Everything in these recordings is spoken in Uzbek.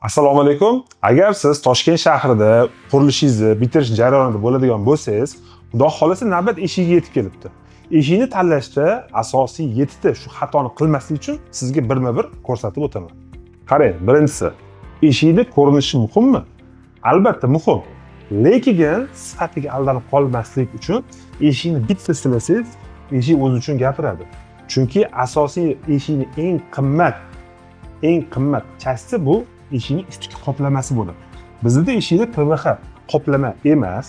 Assalomu alaykum. Agar siz Toshkent shahrida qurilishingizni bitirish jarayonida bo'ladigan bo'lsangiz, xudo xolasa navbat eshigiga yetib kelibdi. Eshikni tanlashda asosiy 7 ta shu xatoni qilmaslik uchun sizga birma-bir ko'rsatib o'taman. Qarang, birinchisi, eshikni ko'rinishi muhimmi? Albatta muhim. Lekin sifatiga aldanib qolmaslik uchun eshikni bitta silasangiz, eshik o'zi uchun gapiradi. Chunki asosiy eshikning eng qimmat chasti bu eshikning ustki qoplamasi bo'ladi. Bizda eshikda PVH qoplama emas,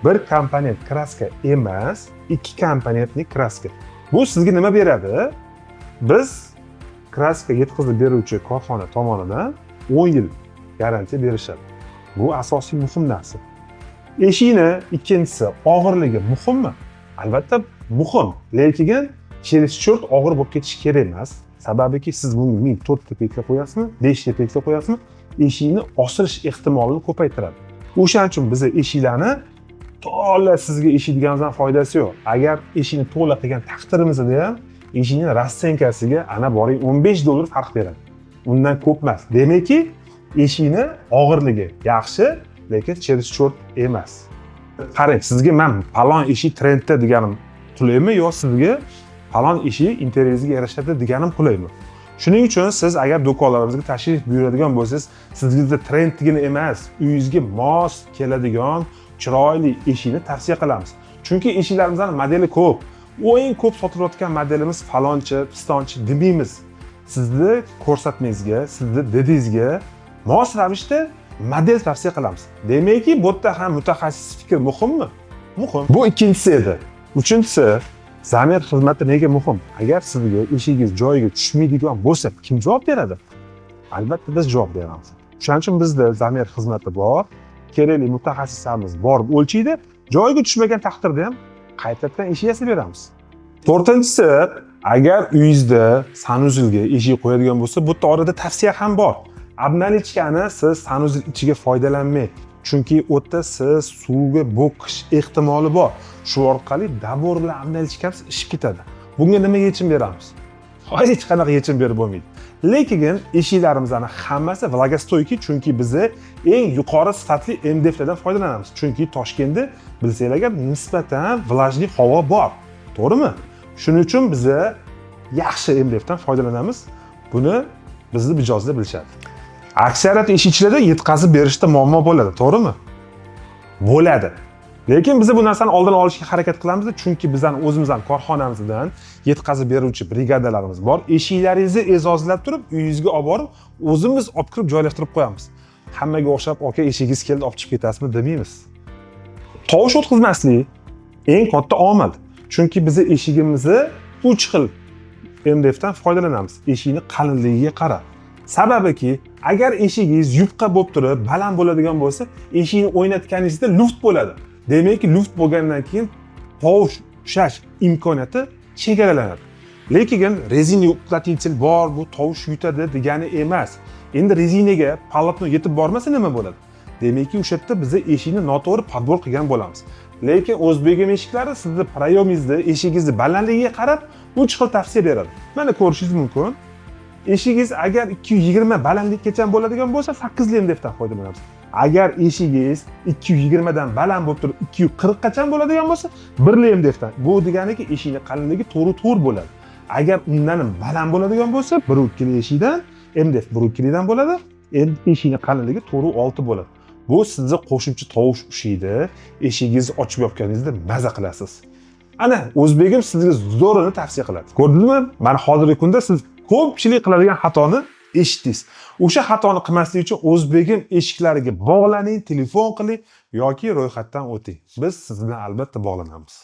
bir komponent kraska emas, ikki komponentli kraska. Bu sizga nima beradi? Biz kraska yetkazib beruvchi korxona tomonidan 10 yil garantiya berishadi. Bu asosiy muhim narsa. Eshikni ikkinchisi og'irligi muhimmi? Albatta muhim, lekin cherishchort og'ir bo'lib ketishi kerak emas. Sababiki siz buni 1004 ta peklab qo'yasizmi, 5 ta peklab qo'yasizmi, eshikni osirish ehtimolini ko'paytiradi. O'shaning uchun biz eshiklarni to'la sizga eshitganimizdan foydasi yo'q. Agar eshikni to'la qilgan taqdirimizda ham eshikning rassenkasiga ana boring $15 farq beradi. Undan ko'p emas. Demakki, eshikni og'irligi yaxshi, lekin cherishchort emas. Qarang, sizga men palon eshik trendda deganim qulaymi yo sizga falon ishi interyeringizga yarashadi deganim qulaymi? Shuning uchun siz agar do'konlarimizga tashrif buyuradigan bo'lsangiz, sizga trendgina emas, uyingizga mos keladigan chiroyli eshikni tavsiya qilamiz. Chunki eshiklarimizning modeli ko'p. Eng ko'p sotilayotgan modelimiz falonchi, pistonchi demaymiz. Sizni ko'rsatmangizga, sizni didingizga mos ravishda model tavsiya qilamiz. Demakki, bu yerda ham mutaxassis fikr muhimmi? Muhim. Bu ikkinchisi edi. Uchinchisi, zamir xizmati nega muhim? Agar sizga eshigingiz joyiga tushmaydigan bo'lsa, kim javob beradi? Albatta biz javob beramiz. Shuning uchun bizda zamir xizmati bor, kerakli mutaxassislarimiz borib o'lchaydi, joyiga tushmagan taqdirda ham qaytadan eshik yasab beramiz. To'rtinchisi, agar uyingizda sanuzilga eshik qo'yadigan bo'lsa, bu yerda orada tavsiya ham bor. Обналичкani siz sanuzil ichiga foydalanmang. Chunki o'tda siz suvga bo'qish ehtimoli bor. Shu orqali daborlar обналичкamiz ishib ketadi. Bunga nima yechim beramiz? Hech qanaqa yechim berib bo'lmaydi. Lekin eshiklarimizning hammasi vlagostoyki, chunki biz eng yuqori sifatli MDFlardan foydalanamiz. Chunki Toshkentda bilsanglar nisbatan vlajli havo bor. To'g'rimi? Shuning uchun biz yaxshi MDFdan foydalanamiz. Buni bizni mijozda bilishadi. Aksariyat eshikchilarda yetkazib berishda muammo bo'ladi, to'g'rimi? Bo'ladi. Lekin biz bu narsani oldin olishga harakat qilamiz, chunki bizning o'zimizdan korxonamizdan yetkazib beruvchi brigadalarimiz bor. Eshiklaringizni e'zozlab turib, uyingizga olib borib, o'zimiz olib kirib joylashtirib qo'yamiz. Hammaga o'xshab, "Aka, eshigingiz keldi, olib chiqib ketasizmi?" demaymiz. Tovush o'tkazmaslik eng katta omil. Chunki biz eshigimizni 3 xil MDFdan foydalanamiz. Eshikning qalinligiga qarab. Sababiki, agar eshigingiz yupqa bo'lib turib, baland bo'ladigan bo'lsa, eshikni o'ynatganingizda luft bo'ladi. Demakki, luft bo'lgandan keyin tovush ushlash imkoniyati chegaralanadi. Lekin rezina uplatilchilik bor, bu tovush yutadi degani emas. Endi rezinaga polotno yetib bormasa nima bo'ladi? Demakki, o'sha yerda biz eshikni noto'g'ri podbor qilgan bo'lamiz. Lekin o'zbegim eshiklari sizni proyomingizda eshigingizni balandligiga qarab 3 xil tavsiya beradi. Mana ko'rishingiz mumkin. Eshigingiz agar 220 balandlikgacha bo'ladigan bo'lsa, 8 MDFdan foydalanamiz. Agar eshigingiz 220 dan baland bo'lib turib 240 gacha bo'ladigan bo'lsa, 1 MDFdan. Bu deganiki eshikning qalinligi to'g'ri bo'ladi. Agar undan baland bo'ladigan bo'lsa, 1.2 eshikdan MDF 1.2 dan bo'ladi, endi eshikning qalinligi 6 bo'ladi. Bu sizni qo'shimcha tovush ushlaydi, eshigingizni ochib yopganingizda maza qilasiz. Ana, o'zbegim sizga zo'rini tavsiya qiladi. Ko'rdingizmi? Mana hozirgi kunda siz ko'pchilik qiladigan xatoni eshitdingiz. O'sha xatoni qilmaslik uchun o'zbegim eshiklariga bog'laning, telefon qiling yoki ro'yxatdan o'ting. Biz siz bilan albatta bog'lanamiz.